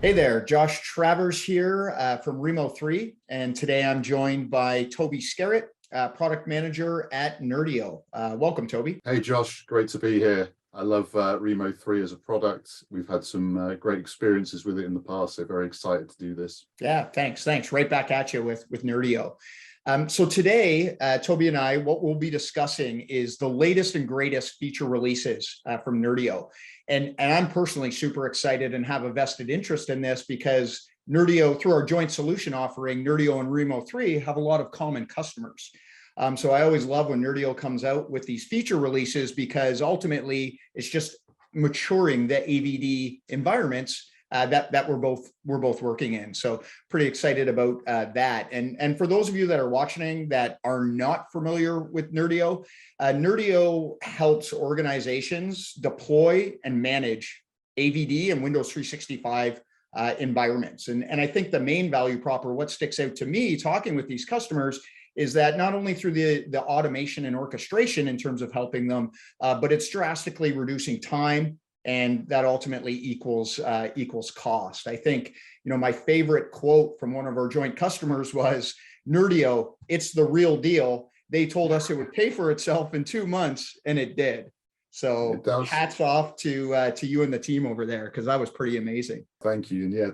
Hey there, Josh Travers here from Rimo3, and today I'm joined by Toby Skerritt, product manager at Nerdio. Welcome, Toby. Hey, Josh, great to be here. I love Rimo3 as a product. We've had some great experiences with it in the past, so very excited to do this. Yeah, thanks. Right back at you with Nerdio. So today, Toby and I, what we'll be discussing is the latest and greatest feature releases from Nerdio. And I'm personally super excited and have a vested interest in this because Nerdio, through our joint solution offering, Nerdio and Rimo3 have a lot of common customers. So I always love when Nerdio comes out with these feature releases because ultimately it's just maturing the AVD environments that we're both working in. So pretty excited about that. And for those of you that are watching that are not familiar with Nerdio, Nerdio helps organizations deploy and manage AVD and Windows 365 environments. And I think the main value prop, or what sticks out to me talking with these customers, is that not only through the automation and orchestration in terms of helping them, but it's drastically reducing time, and that ultimately equals cost. I think, my favorite quote from one of our joint customers was, Nerdio, it's the real deal. They told us it would pay for itself in 2 months, and it did. So hats off to you and the team over there, because that was pretty amazing. Thank you. And yeah,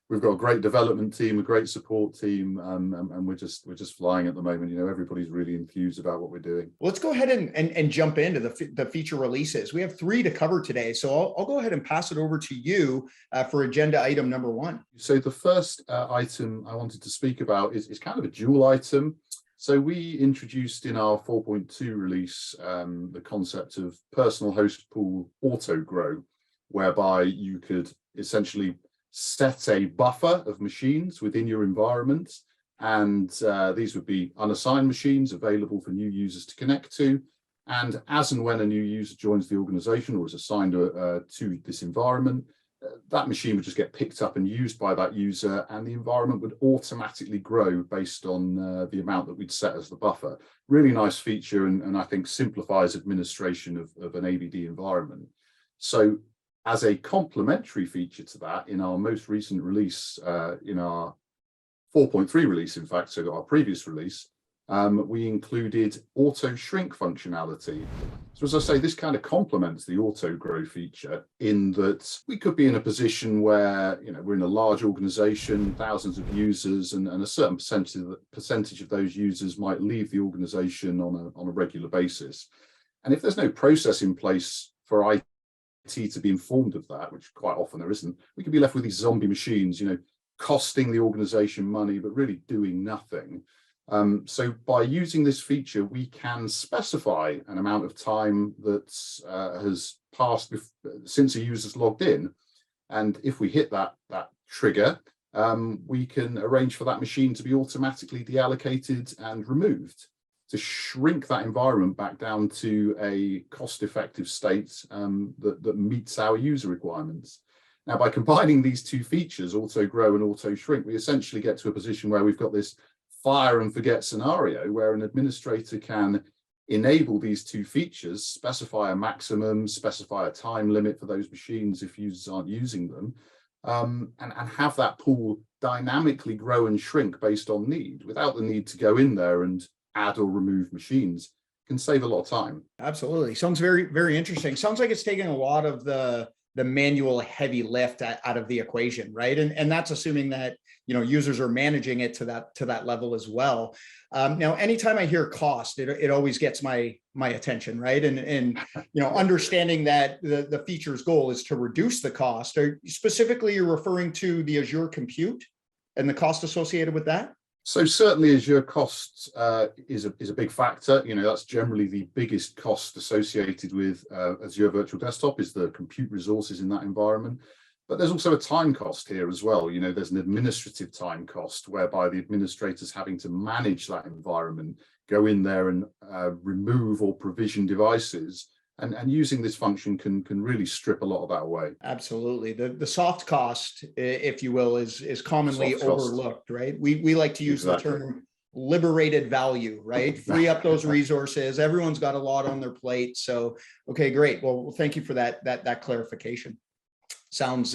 we've got a great development team, a great support team, and we're just flying at the moment. Everybody's really enthused about what we're doing. Let's go ahead and jump into the feature releases. We have 3 to cover today, so I'll go ahead and pass it over to you for agenda item number 1. So the first item I wanted to speak about is kind of a dual item. So we introduced in our 4.2 release the concept of personal host pool auto grow, whereby you could essentially set a buffer of machines within your environment. And these would be unassigned machines available for new users to connect to. And as and when a new user joins the organization or is assigned to this environment, that machine would just get picked up and used by that user, and the environment would automatically grow based on the amount that we'd set as the buffer. Really nice feature, and I think simplifies administration of an AVD environment. So as a complementary feature to that, in our most recent release, in our 4.3 release, in fact, so our previous release, we included auto shrink functionality. So as I say, this kind of complements the auto grow feature in that we could be in a position where, we're in a large organization, thousands of users, and a certain percentage of those users might leave the organization on a regular basis. And if there's no process in place for IT to be informed of that, which quite often there isn't, we could be left with these zombie machines, costing the organization money, but really doing nothing. So by using this feature, we can specify an amount of time that has passed since a user's logged in. And if we hit that trigger, we can arrange for that machine to be automatically deallocated and removed to shrink that environment back down to a cost-effective state that meets our user requirements. Now, by combining these 2 features, auto grow and auto shrink, we essentially get to a position where we've got this fire and forget scenario where an administrator can enable these 2 features, specify a maximum, specify a time limit for those machines if users aren't using them, and have that pool dynamically grow and shrink based on need without the need to go in there and add or remove machines. Can save a lot of time. Absolutely. Sounds very, very interesting. Sounds like it's taking a lot of the manual heavy lift out of the equation, right? And that's assuming that users are managing it to that level as well. Now, anytime I hear cost, it always gets my attention, right? And understanding that the feature's goal is to reduce the cost. Specifically, you're referring to the Azure compute and the cost associated with that? So certainly Azure costs is a big factor. That's generally the biggest cost associated with Azure Virtual Desktop is the compute resources in that environment. But there's also a time cost here as well. There's an administrative time cost whereby the administrator's having to manage that environment, go in there and remove or provision devices. And using this function can really strip a lot of that away. Absolutely. The soft cost, if you will, is commonly overlooked, right? We like to use the term liberated value, right? Free up those resources. Everyone's got a lot on their plate. So, okay, great. Well, thank you for that clarification. Sounds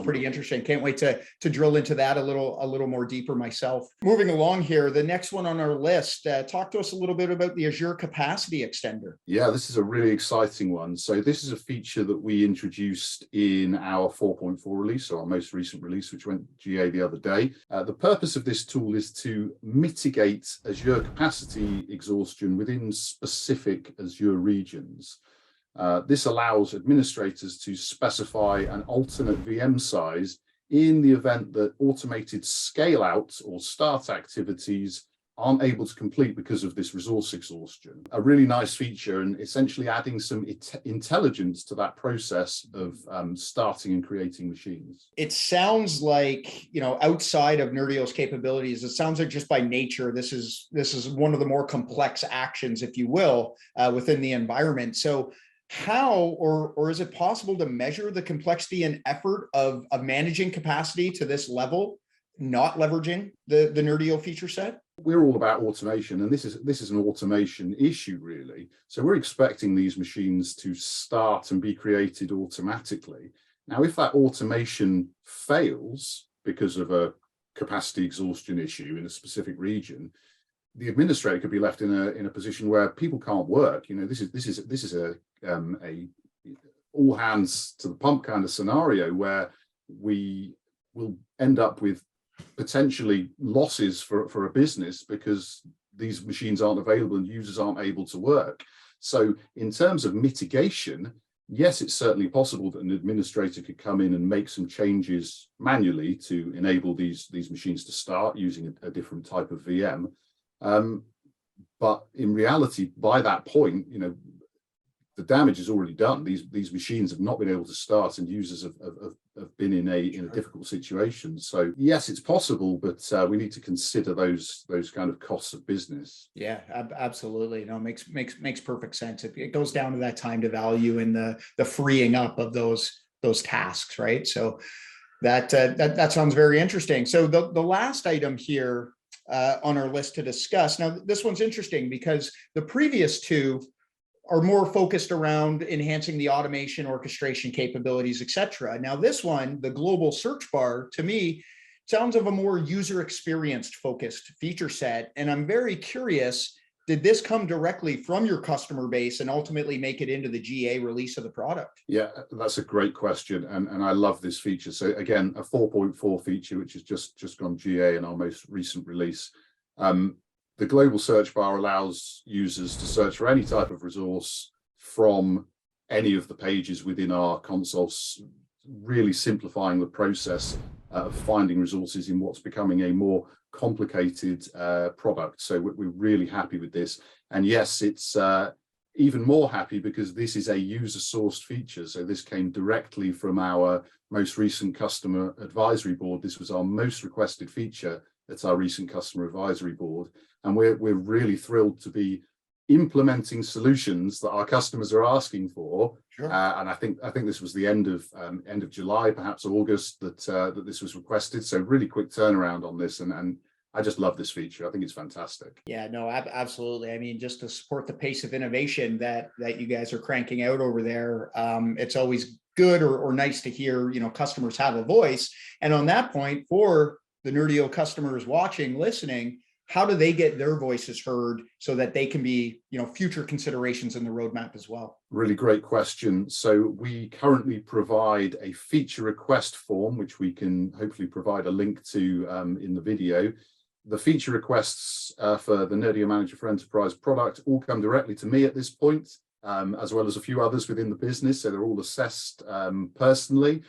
pretty interesting. Can't wait to drill into that a little more deeper myself. Moving along here, the next one on our list. Talk to us a little bit about the Azure Capacity Extender. Yeah, this is a really exciting one. So this is a feature that we introduced in our 4.4 release, or our most recent release, which went GA the other day. The purpose of this tool is to mitigate Azure capacity exhaustion within specific Azure regions. This allows administrators to specify an alternate VM size in the event that automated scale out or start activities aren't able to complete because of this resource exhaustion. A really nice feature, and essentially adding some intelligence to that process of starting and creating machines. It sounds like, outside of Nerdio's capabilities, it sounds like just by nature, this is one of the more complex actions, if you will, within the environment. So how or is it possible to measure the complexity and effort of managing capacity to this level, not leveraging the Nerdio feature set? We're all about automation, and this is an automation issue, really. So we're expecting these machines to start and be created automatically. Now, if that automation fails because of a capacity exhaustion issue in a specific region, the administrator could be left in a position where people can't work. This is a all hands to the pump kind of scenario where we will end up with potentially losses for a business because these machines aren't available and users aren't able to work. So in terms of mitigation, yes, it's certainly possible that an administrator could come in and make some changes manually to enable these machines to start using a different type of VM. But in reality, by that point, the damage is already done. These machines have not been able to start, and users have been in a difficult situation. So yes, it's possible, but we need to consider those kind of costs of business. Yeah, absolutely. No, makes perfect sense. It goes down to that time to value and the freeing up of those tasks, right? So that sounds very interesting. So the last item here on our list to discuss. Now, this one's interesting because the previous two are more focused around enhancing the automation, orchestration capabilities, et cetera. Now, this one, the global search bar, to me, sounds of a more user experience focused feature set. And I'm very curious, did this come directly from your customer base and ultimately make it into the GA release of the product? Yeah, that's a great question. And I love this feature. So again, a 4.4 feature, which has just gone GA in our most recent release. The global search bar allows users to search for any type of resource from any of the pages within our consoles, really simplifying the process of finding resources in what's becoming a more complicated product. So we're really happy with this. And yes, it's even more happy because this is a user-sourced feature. So this came directly from our most recent customer advisory board. This was our most requested feature at our recent customer advisory board. And we're really thrilled to be implementing solutions that our customers are asking for. Sure. And I think this was the end of July, perhaps August, that this was requested. So really quick turnaround on this, and I just love this feature. I think it's fantastic. Yeah, no, absolutely. I mean, just to support the pace of innovation that you guys are cranking out over there, it's always good or nice to hear, customers have a voice. And on that point, for the Nerdio customers watching, listening, how do they get their voices heard so that they can be, future considerations in the roadmap as well? Really great question. So we currently provide a feature request form, which we can hopefully provide a link to in the video. The feature requests for the Nerdio Manager for Enterprise product all come directly to me at this point, as well as a few others within the business. So they're all assessed personally.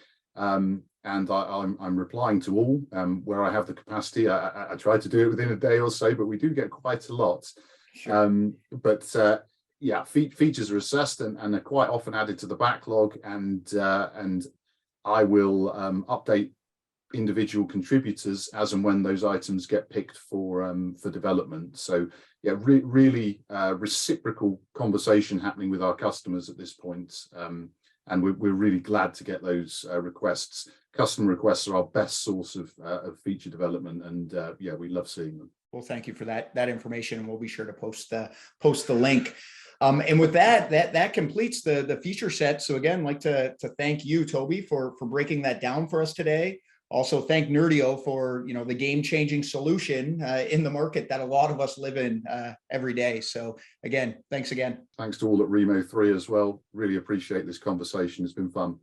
And I'm replying to all where I have the capacity. I try to do it within a day or so, but we do get quite a lot. Sure. Yeah, features are assessed and are quite often added to the backlog, and I will update individual contributors as and when those items get picked for development. So yeah, really reciprocal conversation happening with our customers at this point. And we're really glad to get those requests. Customer requests are our best source of feature development, and yeah, we love seeing them. Well, thank you for that information, and we'll be sure to post the link. And with that completes the feature set. So again, I'd like to thank you, Toby, for breaking that down for us today. Also thank Nerdio for, the game-changing solution in the market that a lot of us live in every day. So again, thanks again. Thanks to all at Rimo3 as well. Really appreciate this conversation. It's been fun.